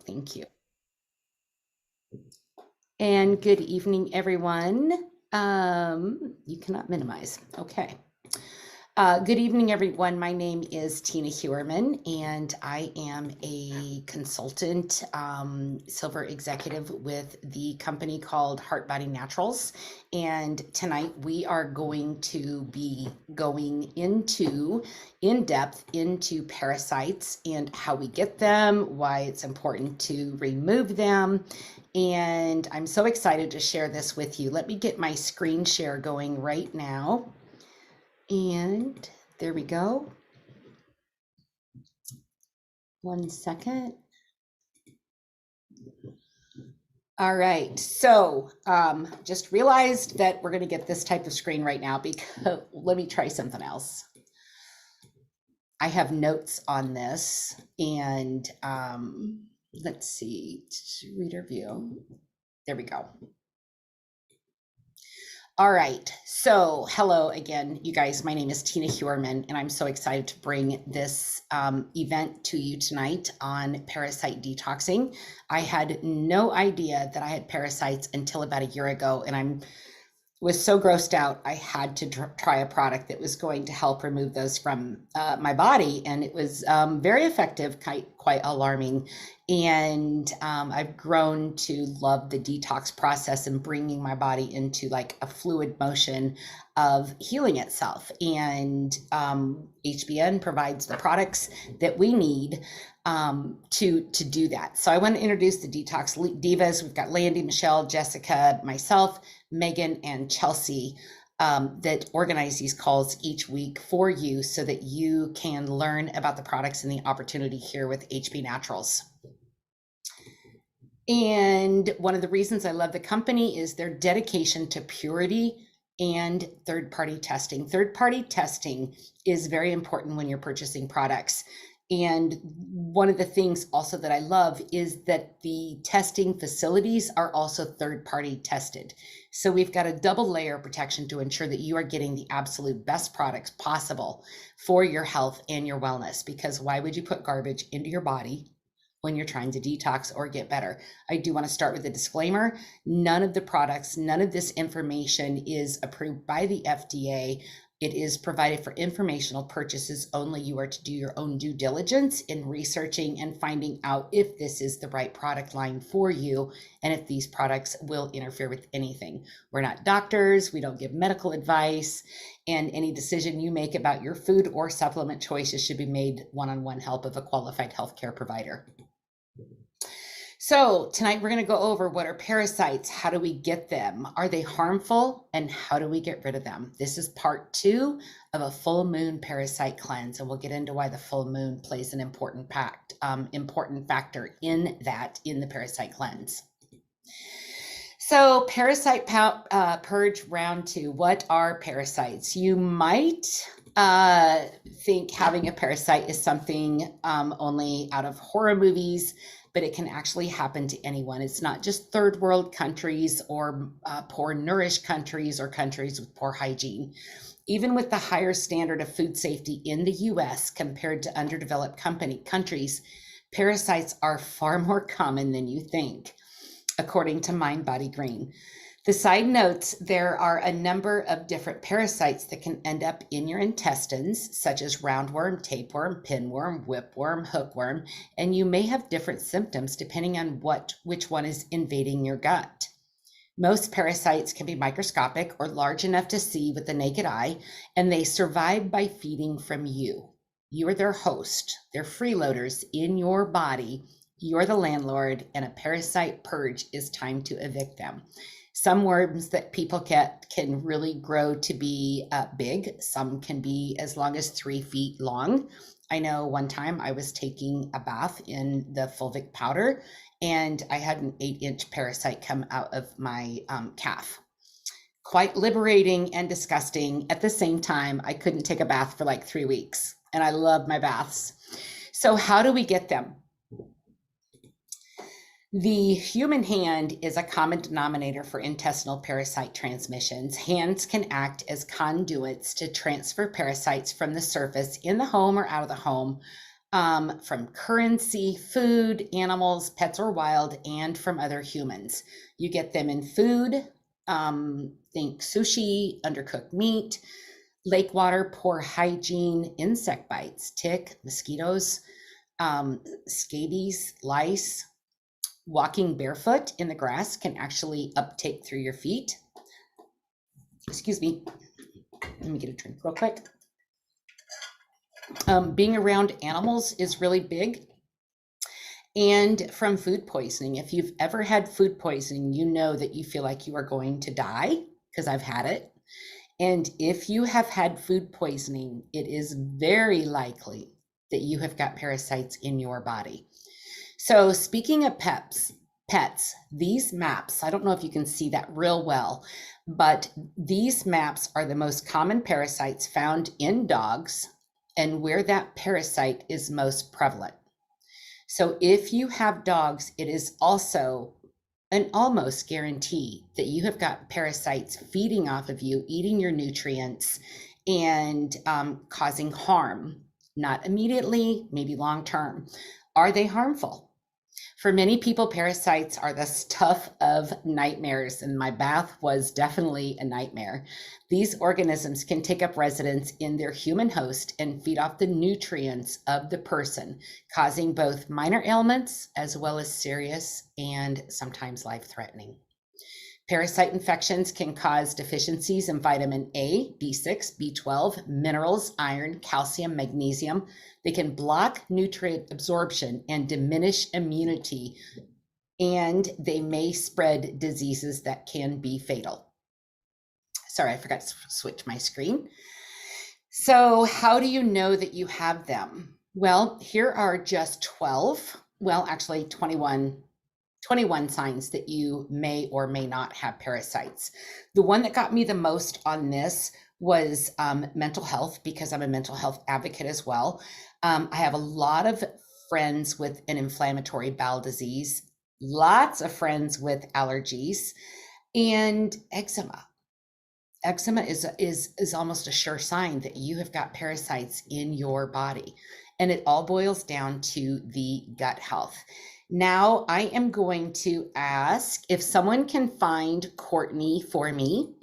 Thank you. And good evening, everyone. You cannot minimize. Okay. Good evening, everyone. My name is Tina Hewerman, and I am a consultant, silver executive with the company called Heart Body Naturals. And tonight we are going to be going in depth into parasites and how we get them, why it's important to remove them. And I'm so excited to share this with you. Let me get my screen share going right now. And there we go. 1 second. All right, so just realized that we're going to get this type of screen right now because let me try something else. I have notes on this, and let's see, reader view. There we go. All right, so hello again, you guys. My name is Tina Hewerman, and I'm so excited to bring this event to you tonight on parasite detoxing. I had no idea that I had parasites until about a year ago, and I was so grossed out, I had to try a product that was going to help remove those from my body, and it was very effective, quite alarming. And I've grown to love the detox process and bringing my body into like a fluid motion of healing itself. And HBN provides the products that we need to do that. So I want to introduce the Detox Divas. We've got Landy, Michelle, Jessica, myself, Megan, and Chelsea that organize these calls each week for you so that you can learn about the products and the opportunity here with HB Naturals. And one of the reasons I love the company is their dedication to purity and third-party testing. Third-party testing is very important when you're purchasing products. And one of the things also that I love is that the testing facilities are also third-party tested. So we've got a double layer of protection to ensure that you are getting the absolute best products possible for your health and your wellness, because why would you put garbage into your body when you're trying to detox or get better? I do want to start with a disclaimer. None of the products, none of this information is approved by the FDA. It is provided for informational purposes only. You are to do your own due diligence in researching and finding out if this is the right product line for you and if these products will interfere with anything. We're not doctors, we don't give medical advice, and any decision you make about your food or supplement choices should be made one-on-one help of a qualified healthcare provider. So tonight we're going to go over what are parasites, how do we get them, are they harmful, and how do we get rid of them? This is part 2 of a full moon parasite cleanse, and we'll get into why the full moon plays an important factor in the parasite cleanse. So parasite purge round 2. What are parasites? You might think having a parasite is something only out of horror movies, but it can actually happen to anyone. It's not just third world countries or poor nourished countries or countries with poor hygiene. Even with the higher standard of food safety in the US compared to underdeveloped countries, parasites are far more common than you think, according to Mind Body Green. The side notes, there are a number of different parasites that can end up in your intestines, such as roundworm, tapeworm, pinworm, whipworm, hookworm, and you may have different symptoms depending on which one is invading your gut. Most parasites can be microscopic or large enough to see with the naked eye, and they survive by feeding from you. You are their host. They're freeloaders in your body. You're the landlord, and a parasite purge is time to evict them. Some worms that people get can really grow to be big. Some can be as long as 3 feet long. I know one time I was taking a bath in the fulvic powder and I had an 8-inch parasite come out of my calf. Quite liberating and disgusting. At the same time, I couldn't take a bath for like 3 weeks, and I love my baths. So how do we get them? The human hand is a common denominator for intestinal parasite transmissions. Hands can act as conduits to transfer parasites from the surface in the home or out of the home from currency, food, animals, pets or wild, and from other humans. You get them in food, think sushi, undercooked meat, lake water, poor hygiene, insect bites, tick, mosquitoes, scabies, lice. Walking barefoot in the grass can actually uptake through your feet. Excuse me. Let me get a drink real quick. Being around animals is really big. And from food poisoning, if you've ever had food poisoning, you know that you feel like you are going to die, because I've had it. And if you have had food poisoning, it is very likely that you have got parasites in your body. So speaking of pets, these maps, I don't know if you can see that real well, but these maps are the most common parasites found in dogs and where that parasite is most prevalent. So if you have dogs, it is also an almost guarantee that you have got parasites feeding off of you, eating your nutrients, and causing harm, not immediately, maybe long term. Are they harmful? For many people, parasites are the stuff of nightmares, and my bath was definitely a nightmare. These organisms can take up residence in their human host and feed off the nutrients of the person, causing both minor ailments as well as serious and sometimes life-threatening. Parasite infections can cause deficiencies in vitamin A, B6, B12, minerals, iron, calcium, magnesium. They can block nutrient absorption and diminish immunity, and they may spread diseases that can be fatal. Sorry, I forgot to switch my screen. So how do you know that you have them? Well, here are just 12, well, actually 21 signs that you may or may not have parasites. The one that got me the most on this was mental health, because I'm a mental health advocate as well. I have a lot of friends with an inflammatory bowel disease, lots of friends with allergies, and eczema. Eczema is almost a sure sign that you have got parasites in your body, and it all boils down to the gut health. Now I am going to ask if someone can find Courtney for me.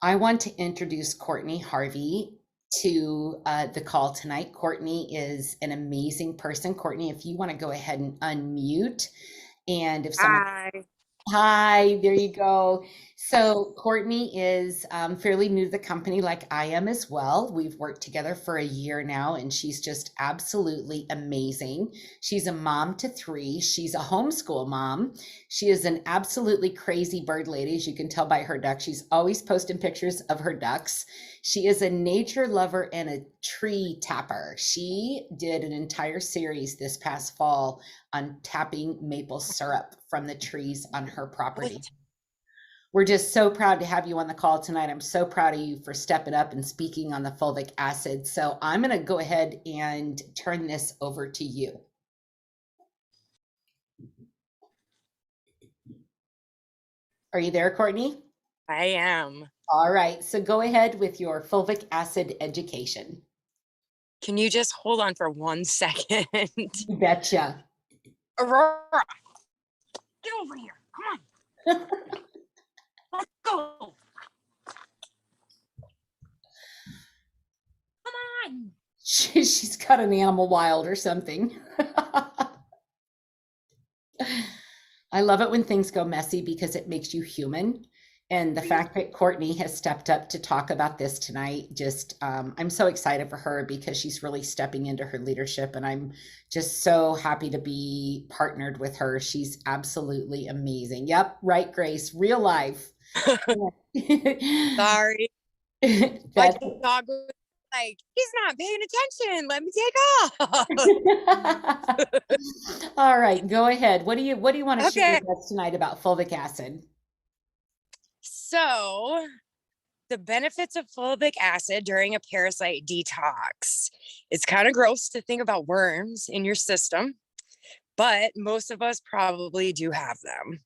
I want to introduce Courtney Harvey to the call tonight. Courtney is an amazing person. Courtney, if you want to go ahead and unmute, and if someone... Hi, there you go. So Courtney is fairly new to the company, like I am as well. We've worked together for a year now, and she's just absolutely amazing. She's a mom to 3. She's a homeschool mom. She is an absolutely crazy bird lady, as you can tell by her ducks. She's always posting pictures of her ducks. She is a nature lover and a tree tapper. She did an entire series this past fall on tapping maple syrup from the trees on her property. We're just so proud to have you on the call tonight. I'm so proud of you for stepping up and speaking on the fulvic acid. So I'm going to go ahead and turn this over to you. Are you there, Courtney? I am. All right. So go ahead with your fulvic acid education. Can you just hold on for 1 second? You betcha. Aurora, get over here. Come on. Let's go. Come on. She's got an animal wild or something. I love it when things go messy because it makes you human. And the fact that Courtney has stepped up to talk about this tonight, just I'm so excited for her because she's really stepping into her leadership, and I'm just so happy to be partnered with her. She's absolutely amazing. Yep, right, Grace, real life. Sorry. My dog was like, he's not paying attention. Let me take off. All right, go ahead. What do you want to share Okay. with us tonight about fulvic acid? So, the benefits of fulvic acid during a parasite detox. It's kind of gross to think about worms in your system, but most of us probably do have them.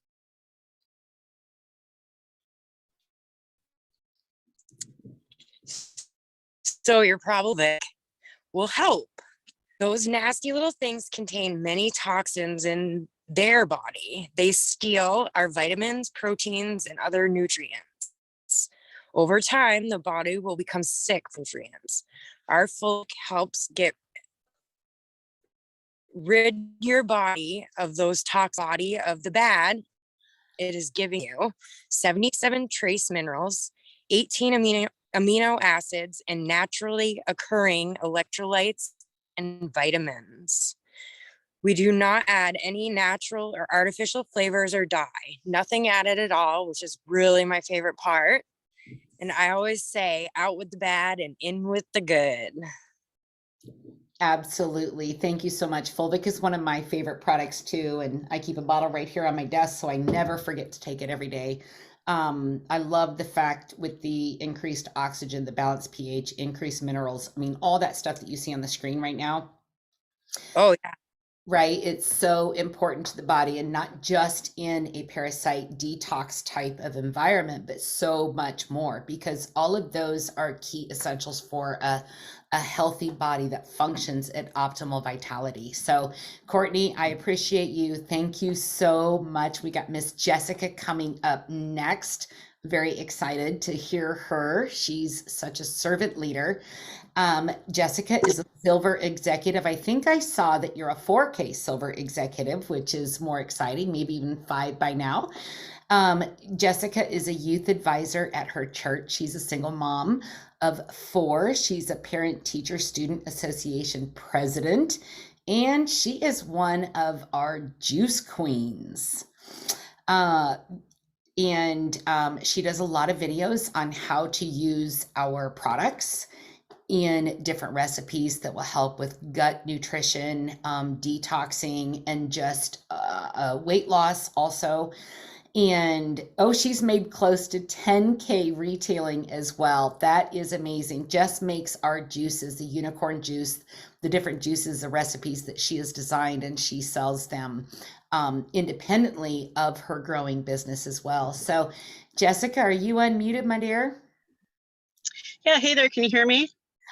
So your probiotic will help Those nasty little things contain many toxins in their body. They steal our vitamins, proteins, and other nutrients. Over time, the body will become sick from nutrients. Our folk helps get rid your body of those body of the bad. It is giving you 77 trace minerals, 18 amino acids, and naturally occurring electrolytes and vitamins. We do not add any natural or artificial flavors or dye, nothing added at all, which is really my favorite part. And I always say, out with the bad and in with the good. Absolutely. Thank you so much. Fulvic is one of my favorite products too. And I keep a bottle right here on my desk so I never forget to take it every day. I love the fact with the increased oxygen, the balanced pH, increased minerals. I mean, all that stuff that you see on the screen right now. Oh, yeah. Right? It's so important to the body, and not just in a parasite detox type of environment, but so much more, because all of those are key essentials for a healthy body that functions at optimal vitality. So, Courtney, I appreciate you. Thank you so much. We got Miss Jessica coming up next. Very excited to hear her. She's such a servant leader. Jessica is a silver executive. I think I saw that you're a 4K silver executive, which is more exciting, maybe even 5 by now. Jessica is a youth advisor at her church. She's a single mom of 4. She's a parent teacher student association president, and she is one of our juice queens. She does a lot of videos on how to use our products in different recipes that will help with gut nutrition, detoxing, and just weight loss also. And she's made close to 10K retailing as well. That is amazing. Just makes our juices, the unicorn juice, the different juices, the recipes that she has designed, and she sells them independently of her growing business as well. So, Jessica, are you unmuted, my dear? Yeah, hey there, can you hear me?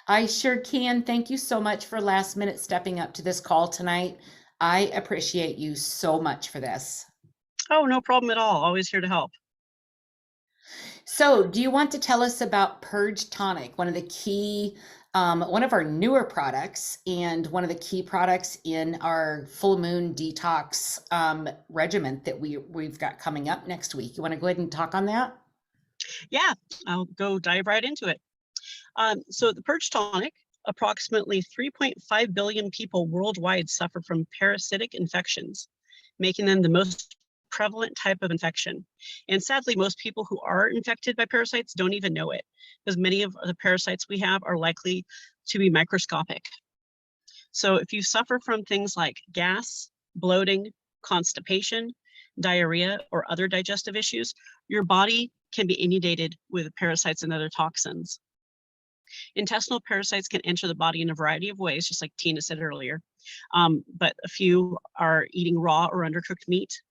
I sure can. Thank you so much for last minute stepping up to this call tonight. I appreciate you so much for this. Oh, no problem at all. Always here to help. So, do you want to tell us about Purge Tonic, one of the key, one of our newer products, and one of the key products in our full moon detox regimen that we've got coming up next week? You want to go ahead and talk on that? Yeah, I'll go dive right into it. So the Purge Tonic, approximately 3.5 billion people worldwide suffer from parasitic infections, making them the most prevalent type of infection. And sadly, most people who are infected by parasites don't even know it, because many of the parasites we have are likely to be microscopic. So if you suffer from things like gas, bloating, constipation, diarrhea, or other digestive issues, your body can be inundated with parasites and other toxins. Intestinal parasites can enter the body in a variety of ways, just like Tina said earlier. But a few are eating raw or undercooked meat,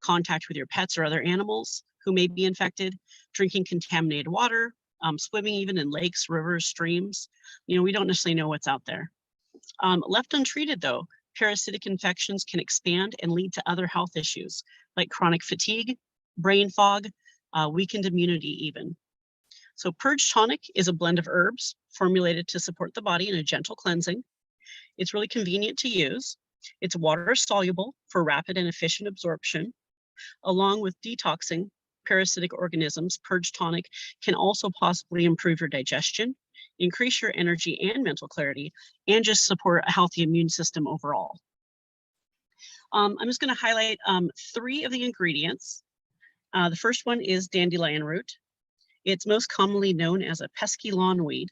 contact with your pets or other animals who may be infected, drinking contaminated water, swimming even in lakes, rivers, streams. We don't necessarily know what's out there. Left untreated, though, parasitic infections can expand and lead to other health issues like chronic fatigue, brain fog, weakened immunity even. So Purge Tonic is a blend of herbs formulated to support the body in a gentle cleansing. It's really convenient to use. It's water soluble for rapid and efficient absorption. Along with detoxing parasitic organisms, Purge Tonic can also possibly improve your digestion, increase your energy and mental clarity, and just support a healthy immune system overall. I'm just going to highlight 3 of the ingredients. The first one is dandelion root. It's most commonly known as a pesky lawn weed,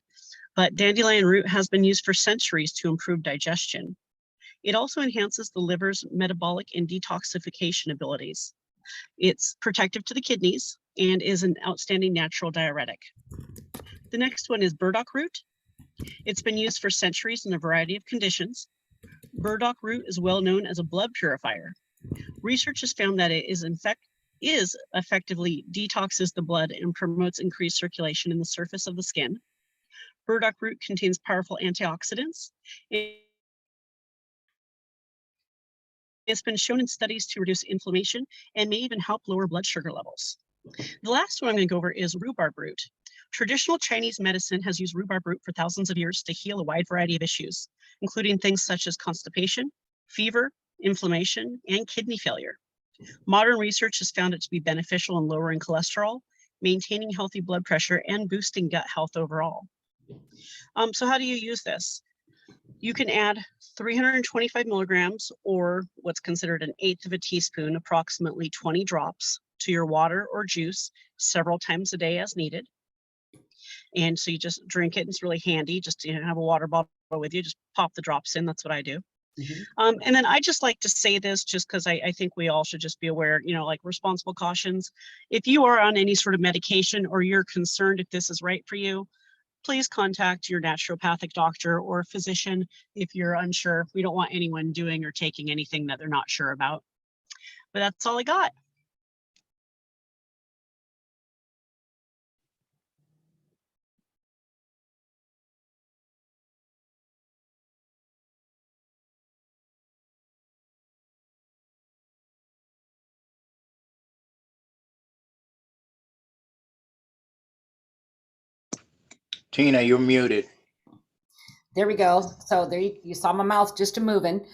but dandelion root has been used for centuries to improve digestion. It also enhances the liver's metabolic and detoxification abilities. It's protective to the kidneys and is an outstanding natural diuretic. The next one is burdock root. It's been used for centuries in a variety of conditions. Burdock root is well known as a blood purifier. Research has found that it is effectively detoxes the blood and promotes increased circulation in the surface of the skin. Burdock root contains powerful antioxidants It's been shown in studies to reduce inflammation and may even help lower blood sugar levels. The last one I'm going to go over is rhubarb root. Traditional Chinese medicine has used rhubarb root for thousands of years to heal a wide variety of issues, including things such as constipation, fever, inflammation, and kidney failure. Modern research has found it to be beneficial in lowering cholesterol, maintaining healthy blood pressure, and boosting gut health overall. So how do you use this? You can add 325 milligrams, or what's considered an eighth of a teaspoon, approximately 20 drops, to your water or juice several times a day as needed. And so you just drink it. It's really handy just to have a water bottle with you. Just pop the drops in. That's what I do. And then I just like to say this just because I think we all should just be aware, like responsible cautions. If you are on any sort of medication or you're concerned if this is right for you, please contact your naturopathic doctor or physician if you're unsure. We don't want anyone doing or taking anything that they're not sure about. But that's all I got. Tina, you're muted. There we go. So there you saw my mouth just a moving.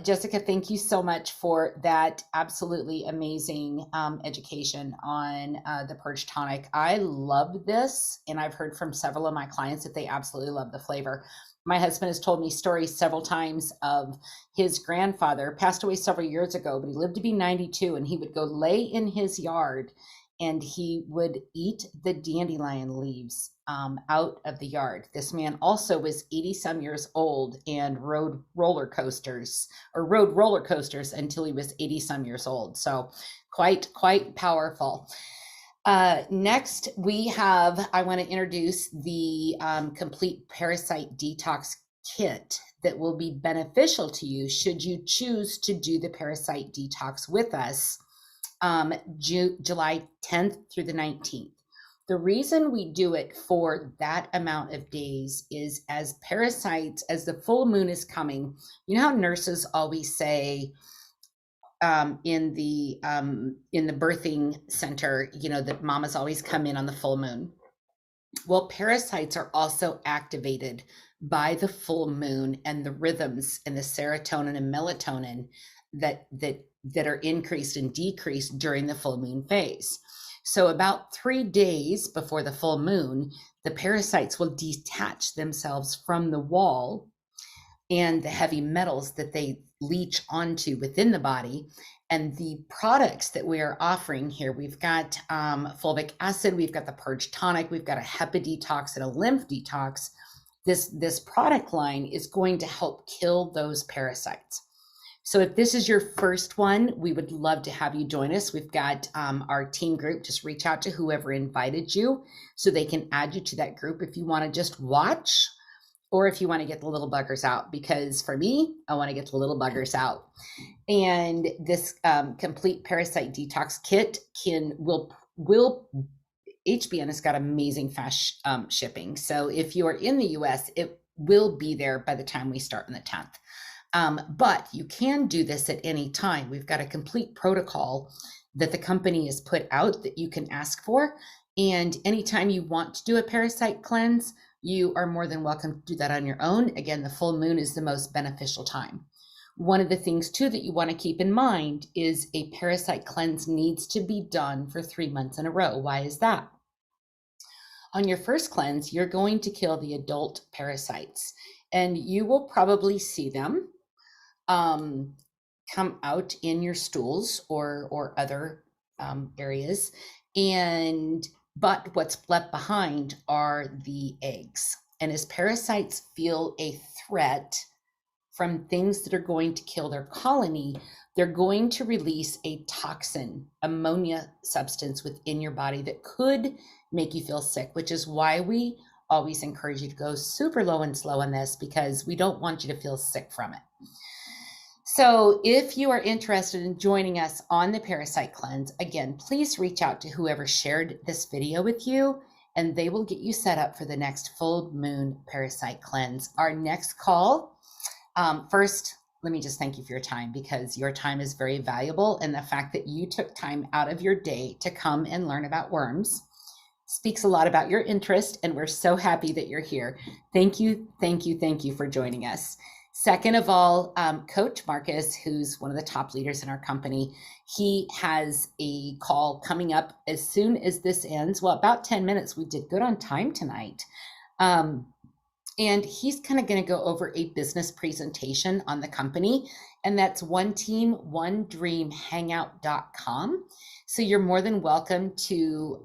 Jessica, thank you so much for that absolutely amazing education on the Purge Tonic. I love this, and I've heard from several of my clients that they absolutely love the flavor. My husband has told me stories several times of his grandfather, passed away several years ago, but he lived to be 92, and he would go lay in his yard and he would eat the dandelion leaves out of the yard. This man also was 80 some years old and rode roller coasters until he was 80 some years old. So quite powerful. Next I want to introduce the complete Parasite Detox Kit that will be beneficial to you should you choose to do the Parasite Detox with us. July 10th through the 19th. The reason we do it for that amount of days is as the full moon is coming, you know how nurses always say in the birthing center, that mamas always come in on the full moon. Well, parasites are also activated by the full moon and the rhythms and the serotonin and melatonin that are increased and decreased during the full moon phase. So about 3 days before the full moon, the parasites will detach themselves from the wall and the heavy metals that they leach onto within the body. And the products that we are offering here, we've got fulvic acid, we've got the Purge Tonic, we've got a HEPA detox and a lymph detox. This product line is going to help kill those parasites. So if this is your first one, we would love to have you join us. We've got our team group. Just reach out to whoever invited you so they can add you to that group if you want to just watch or if you want to get the little buggers out, because for me, I want to get the little buggers out. And this complete Parasite Detox Kit will HBN has got amazing fast shipping. So if you are in the US, it will be there by the time we start on the 10th. But you can do this at any time. We've got a complete protocol that the company has put out that you can ask for. And anytime you want to do a parasite cleanse, you are more than welcome to do that on your own. Again, the full moon is the most beneficial time. One of the things too that you want to keep in mind is a parasite cleanse needs to be done for 3 months in a row. Why is that? On your first cleanse, you're going to kill the adult parasites, and you will probably see them come out in your stools or other areas. But what's left behind are the eggs. And as parasites feel a threat from things that are going to kill their colony, they're going to release a toxin, ammonia substance within your body that could make you feel sick, which is why we always encourage you to go super low and slow on this, because we don't want you to feel sick from it. So if you are interested in joining us on the Parasite Cleanse, again, please reach out to whoever shared this video with you, and they will get you set up for the next full moon Parasite Cleanse. Our next call, first, let me just thank you for your time, because your time is very valuable. And the fact that you took time out of your day to come and learn about worms speaks a lot about your interest. And we're so happy that you're here. Thank you, thank you, thank you for joining us. Second of all, Coach Marcus, who's one of the top leaders in our company, he has a call coming up as soon as this ends. Well, about 10 minutes. We did good on time tonight. And he's kind of going to go over a business presentation on the company. And that's oneteam1dreamhangout.com. So you're more than welcome to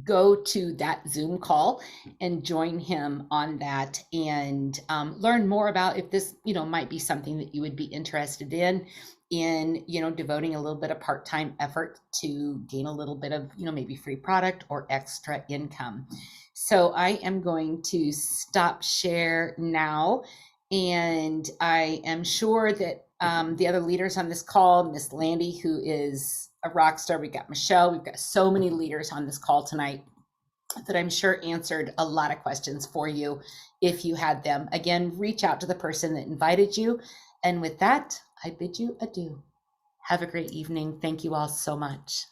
go to that Zoom call and join him on that, and learn more about if this, might be something that you would be interested in, devoting a little bit of part-time effort to gain a little bit of, maybe free product or extra income. So I am going to stop share now. And I am sure that the other leaders on this call, Miss Landy, who is a rock star, we got Michelle, we've got so many leaders on this call tonight that I'm sure answered a lot of questions for you if you had them. Again, reach out to the person that invited you. And with that, I bid you adieu. Have a great evening. Thank you all so much.